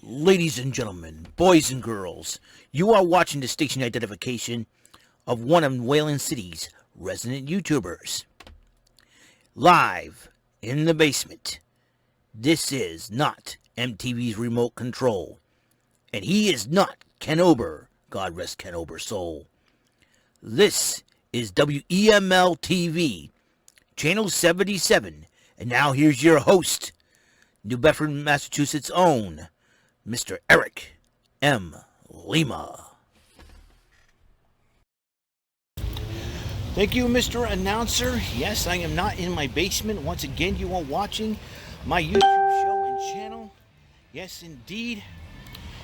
Ladies and gentlemen, boys and girls, you are watching the station identification of one of Wayland City's resident YouTubers. Live in the basement. This is not MTV's remote control. And he is not Ken Ober. God rest Ken Ober's soul. This is WEML-TV, Channel 77. And now here's your host, New Bedford, Massachusetts' own Mr. Eric M. Lima. Thank you, Mr. Announcer. Yes, I am not in my basement. Once again, you are watching my YouTube show and channel. Yes, indeed.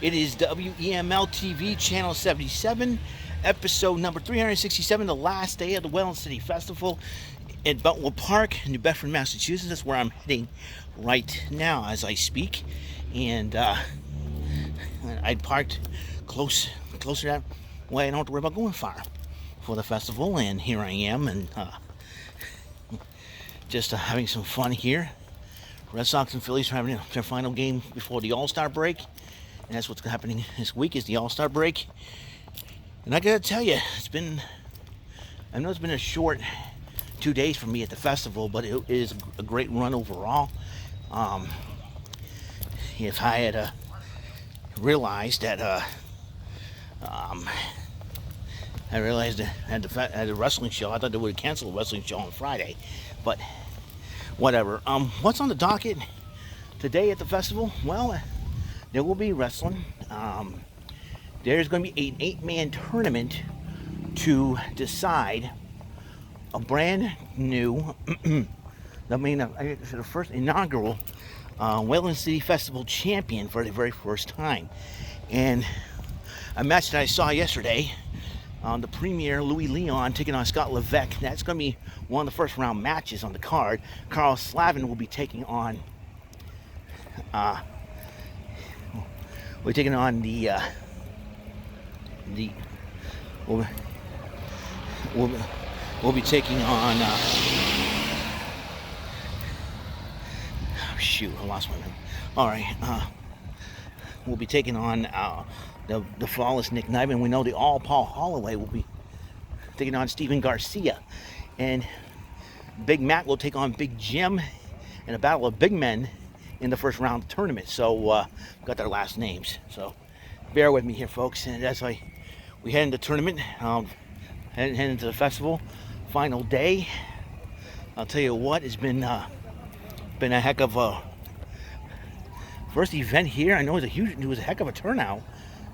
It is WEML-TV, Channel 77, episode number 367, the last day of the Wayland City Festival at Bentwood Park, New Bedford, Massachusetts. That's where I'm heading right now as I speak. And I parked closer that way. I don't have to worry about going far for the festival. And here I am, and just having some fun here. Red Sox and Phillies are having their final game before the All-Star break. And that's what's happening this week, is the All-Star break. And I gotta tell you, I know it's been a short 2 days for me at the festival, but it is a great run overall. If I had realized that I realized that at the wrestling show, I thought they would have canceled the wrestling show on Friday, but whatever. What's on the docket today at the festival? Well, there will be wrestling. There's going to be an 8-man tournament to decide a brand new, the first inaugural Wayland City Festival champion for the very first time. And a match that I saw yesterday, the premier Louis Leon taking on Scott Levesque. That's going to be one of the first round matches on the card. Carl Slavin will be taking on we'll be taking on shoot, I lost my name. All right, we'll be taking on the flawless Nick Niven. We know the all Paul Holloway will be taking on Steven Garcia, and Big Matt will take on Big Jim in a battle of big men in the first round of the tournament. So got their last names, so bear with me here, folks. And as we head into the tournament, head into the festival final day. I'll tell you what, it's been a heck of a first event here. I know it was a heck of a turnout,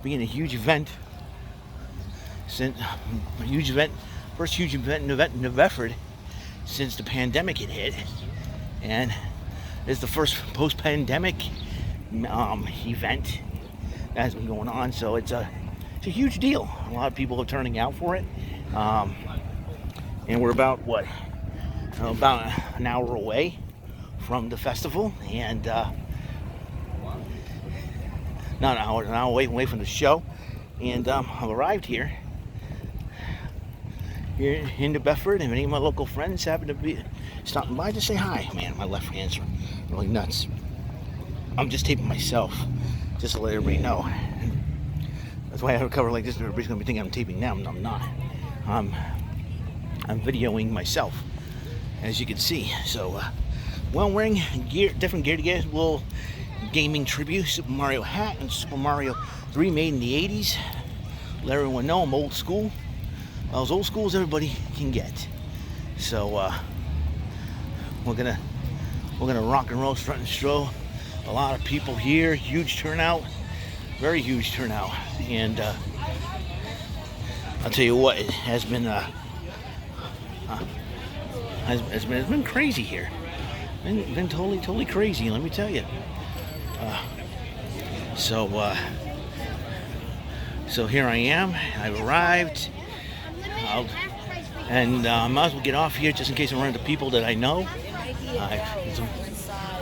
being a huge event. First huge event in New Bedford since the pandemic had hit, and it's the first post-pandemic event that has been going on. So it's a huge deal. A lot of people are turning out for it, and we're about an hour away from the festival, and not an hour away from the show. And I've arrived here in New Bedford, and many of my local friends happen to be stopping by to say hi. Man, my left hand's really nuts. I'm just taping myself just to let everybody know. That's why I have a cover like this. Everybody's gonna be thinking I'm taping them. I'm not. I'm videoing myself, as you can see. So, well, I'm wearing different gear to get a little gaming tribute. Super Mario hat and Super Mario 3 made in the 80s. Let everyone know I'm old school. Well, as old school as everybody can get. So we're gonna rock and roll, strut and stroll. A lot of people here, huge turnout, very huge turnout, and I'll tell you what, it has been it's been crazy here. Been totally crazy, let me tell you. So here I am. I've arrived, and I might as well get off here just in case I run into people that I know. It's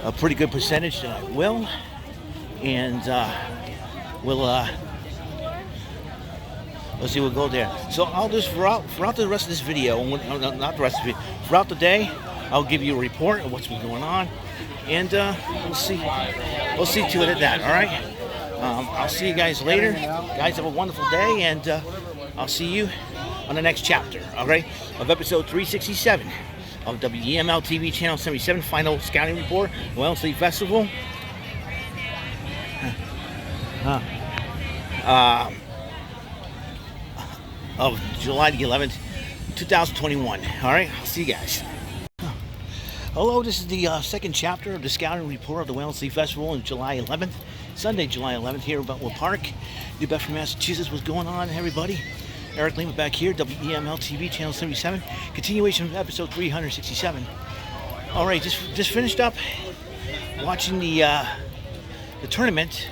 a pretty good percentage that I will, and let's see, we'll go there. So I'll just throughout the rest of this video, not the rest of it, throughout the day, I'll give you a report of what's been going on, and we'll see to it at that. All right. I'll see you guys later. Guys, have a wonderful day, and I'll see you on the next chapter, okay, of episode 367 of WEML-TV Channel 77 Final Scouting Report, WEML-TV Festival. Of July the 11th, 2021. All right, I'll see you guys. Hello, this is the second chapter of the scouting report of the WEML-TV Festival on July 11th, Sunday, July 11th, here at Bentwood Park, New Bedford, Massachusetts. What's going on, everybody? Eric Lehman back here, WEML-TV Channel 77, continuation of episode 367. All right, just finished up watching the tournament,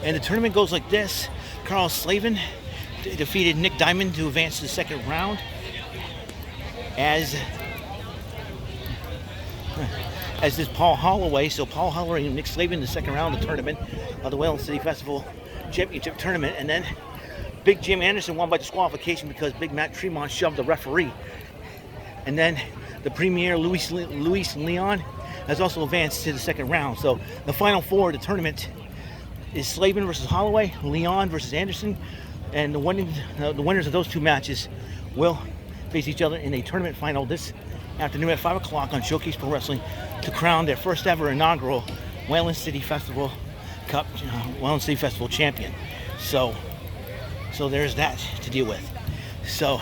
and the tournament goes like this. Carl Slavin defeated Nick Diamond to advance to the second round as is Paul Holloway. So Paul Holloway and Nick Slavin in the second round of the tournament of the WEML-TV Festival Championship Tournament. And then Big Jim Anderson won by disqualification because Big Matt Tremont shoved the referee. And then the premier Luis Leon has also advanced to the second round. So the final four of the tournament is Slavin versus Holloway, Leon versus Anderson, and the winners of those two matches will face each other in a tournament final this afternoon at 5 o'clock on Showcase Pro Wrestling to crown their first ever inaugural WEML-TV Festival Cup, WEML-TV Festival champion. So there's that to deal with. So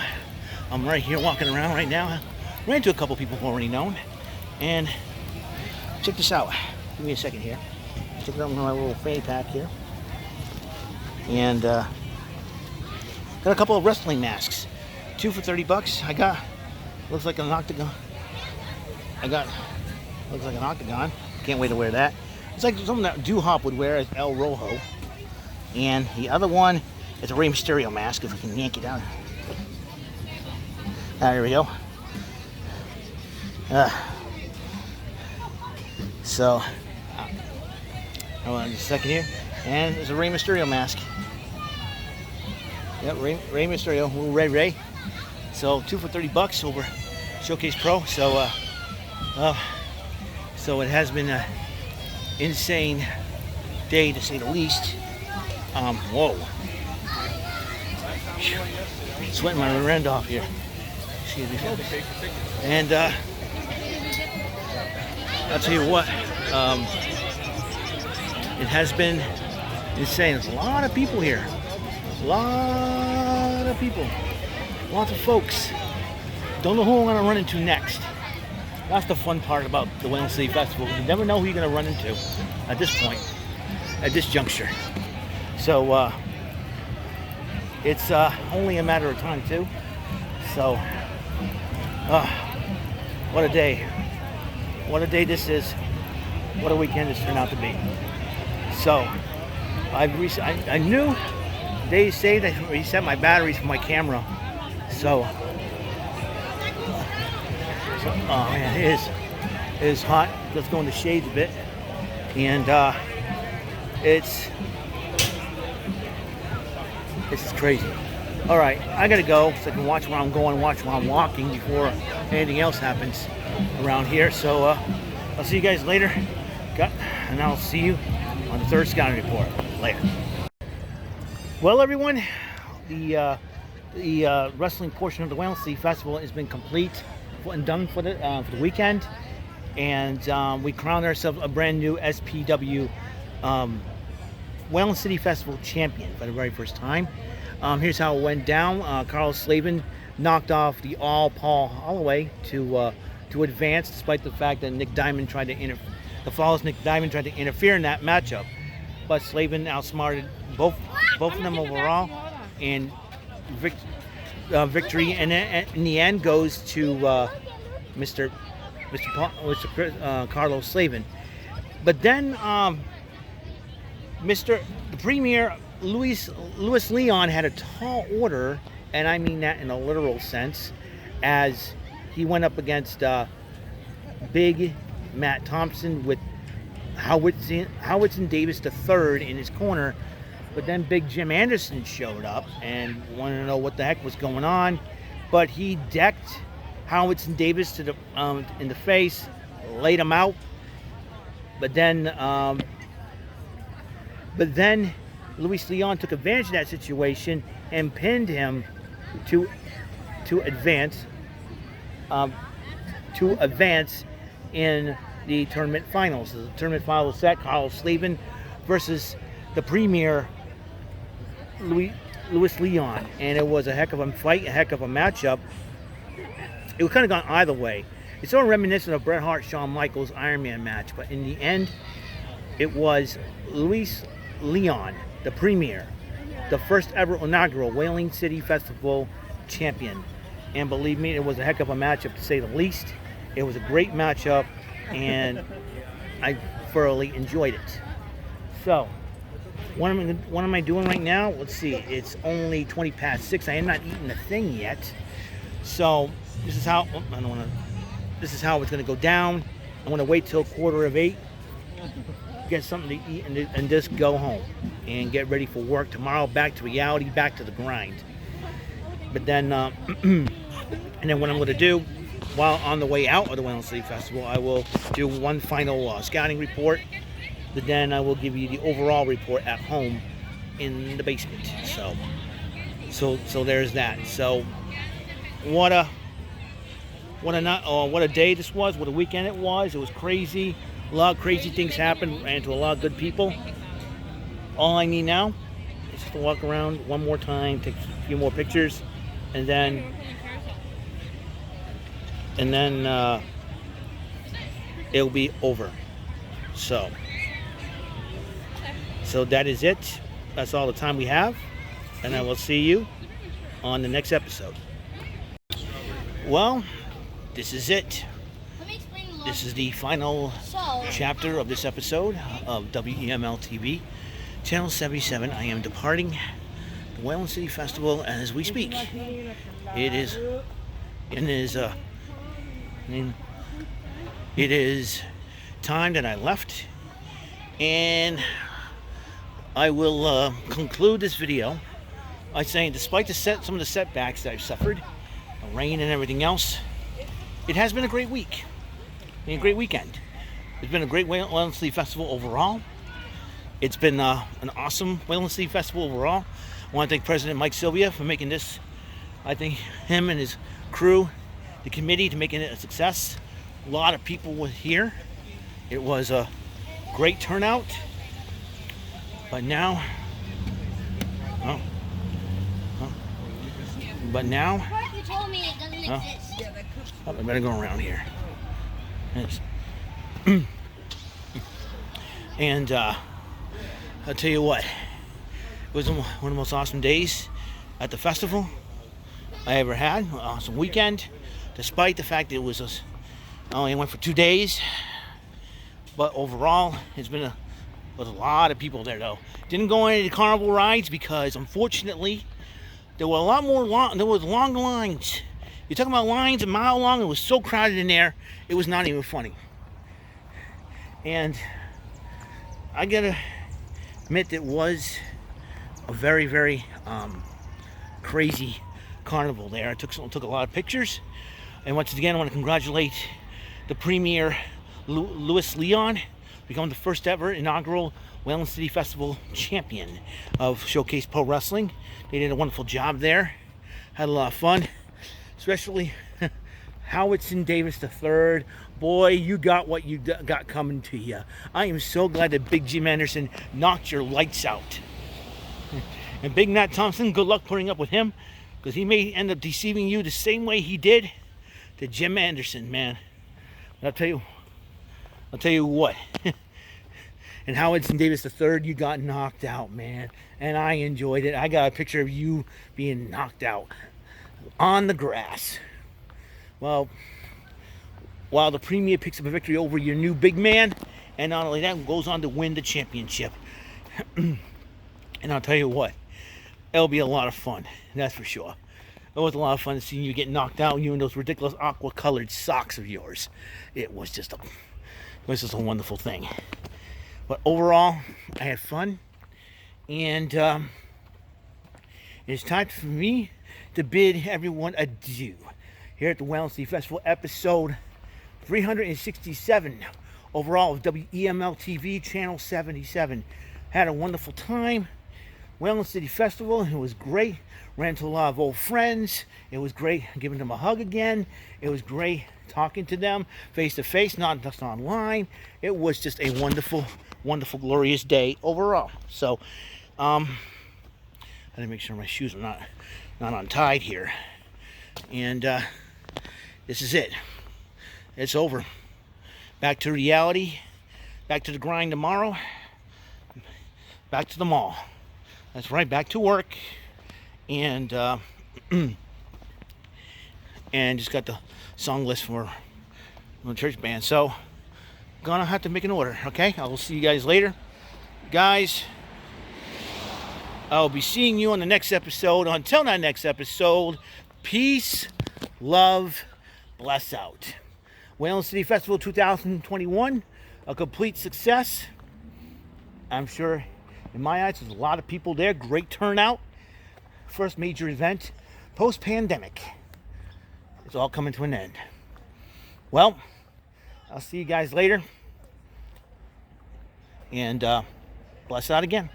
I'm right here walking around right now. Ran into a couple people who already known, and check this out. Give me a second here. Check out my little fanny pack here, and got a couple of wrestling masks, 2 for $30. I got, looks like an octagon. Looks like an octagon. Can't wait to wear that. It's like something that Hop would wear as El Rojo. And the other one is a Rey Mysterio mask, if I can yank it out. There we go. Hold on just a second here. And there's a Rey Mysterio mask. Yep, Rey Mysterio, little Ray. So 2 for $30 over Showcase Pro. So it has been an insane day to say the least. Whoa. Sweating my rear end off here. Excuse me, folks. And I'll tell you what, it has been insane. There's a lot of people here. A lot of people. Lots of folks. Don't know who I'm going to run into next. That's the fun part about the WEML-TV Festival. You never know who you're going to run into at this point, at this juncture. So it's only a matter of time too. So what a day. What a day this is. What a weekend this turned out to be. So I knew they say that I reset my batteries for my camera. So oh man, it is hot. Let's go in the shades a bit. And it's crazy. All right, I gotta go so I can watch where I'm going, watch where I'm walking before anything else happens around here. So I'll see you guys later. And I'll see you on the third scouting report later. Well, everyone, the wrestling portion of the WEML-TV Festival has been complete and done for the weekend, and we crowned ourselves a brand new SPW WEML-TV Festival champion for the very first time. Here's how it went down. Carl Slavin knocked off the all Paul Holloway to advance, despite the fact that Nick Diamond tried to the flawless Nick Diamond tried to interfere in that matchup. But Slavin outsmarted both of them overall, and victory in the end goes to Mr. Carlos Slavin. But then the premier Luis Leon had a tall order, and I mean that in a literal sense, as he went up against Big Matt Thompson with Howitson Davis III in his corner. But then Big Jim Anderson showed up and wanted to know what the heck was going on. But he decked Howitson Davis in the face, laid him out. But then Luis Leon took advantage of that situation and pinned him to advance in the tournament finals. The tournament final was set: Carlos Slavin versus the premier Luis Leon, and it was a heck of a fight, a heck of a matchup. It was kind of gone either way. It's sort of reminiscent of Bret Hart, Shawn Michaels Iron Man match, but in the end, it was Luis Leon, the premier, the first ever inaugural Whaling City Festival champion. And believe me, it was a heck of a matchup to say the least. It was a great matchup, and I thoroughly enjoyed it. So, what am I doing right now? Let's see. It's only 20 past 6. I am not eating a thing yet. So this is how This is how it's going to go down. I'm going to wait till 7:45, get something to eat, and just go home and get ready for work tomorrow. Back to reality, back to the grind. But then, and then what I'm going to do, while on the way out of the Whaling City Festival, I will do one final scouting report. But then I will give you the overall report at home in the basement. So there's that. So what a day this was. What a weekend it was. It was crazy. A lot of crazy things happened. Ran into a lot of good people. All I need now is just to walk around one more time, take a few more pictures, and then it'll be over. So that is it. That's all the time we have, and I will see you on the next episode. Well, this is it. This is the final chapter of this episode of WEML-TV, Channel 77. I am departing the Whaling City Festival as we speak. It is time that I left, and I will conclude this video by saying, despite some of the setbacks that I've suffered, the rain and everything else, it has been a great week and a great weekend. It's been a great Whaling City Festival overall. It's been an awesome Whaling City Festival overall. I want to thank President Mike Sylvia for making this, I think him and his crew, the committee, to making it a success. A lot of people were here. It was a great turnout. But now, You told me it doesn't exist. I better go around here. Yes. And I'll tell you what, it was one of the most awesome days at the festival I ever had. An awesome weekend, despite the fact that I only went for 2 days. But overall, it's been with a lot of people there, though. Didn't go on any carnival rides because, unfortunately, there were a lot more there was long lines. You're talking about lines a mile long. It was so crowded in there, it was not even funny. And I gotta admit, it was a very, very crazy carnival there. I took a lot of pictures, and once again, I want to congratulate the premier Luis Leon, become the first ever inaugural Whaling City Festival champion of Showcase Pro Wrestling. They did a wonderful job there. Had a lot of fun, especially Howardson Davis III. Boy, you got what you got coming to you. I am so glad that Big Jim Anderson knocked your lights out. And Big Nat Thompson, good luck putting up with him, because he may end up deceiving you the same way he did to Jim Anderson, man. But I'll tell you what. And Howardson Davis III, you got knocked out, man. And I enjoyed it. I got a picture of you being knocked out on the grass. Well, while the premier picks up a victory over your new big man, and not only that, goes on to win the championship. And I'll tell you what, it'll be a lot of fun, that's for sure. It was a lot of fun seeing you get knocked out, you in those ridiculous aqua-colored socks of yours. It was just a wonderful thing. But overall, I had fun, and it's time for me to bid everyone adieu here at the Whaling City Festival, episode 367 overall of WEML-TV, Channel 77. Had a wonderful time. Wayland City Festival. It was great. Ran into a lot of old friends. It was great giving them a hug again. It was great talking to them face to face, not just online. It was just a wonderful, wonderful, glorious day overall. So, I had to make sure my shoes are not untied here. And this is it. It's over. Back to reality. Back to the grind tomorrow. Back to the mall. That's right, back to work. And and just got the song list for the church band. So gonna have to make an order, okay? I will see you guys later. Guys, I'll be seeing you on the next episode. Until that next episode, peace, love, bless out. Wayland City Festival 2021, a complete success. I'm sure in my eyes there's a lot of people there. Great turnout. First major event post-pandemic. It's all coming to an end. Well, I'll see you guys later. And bless out again.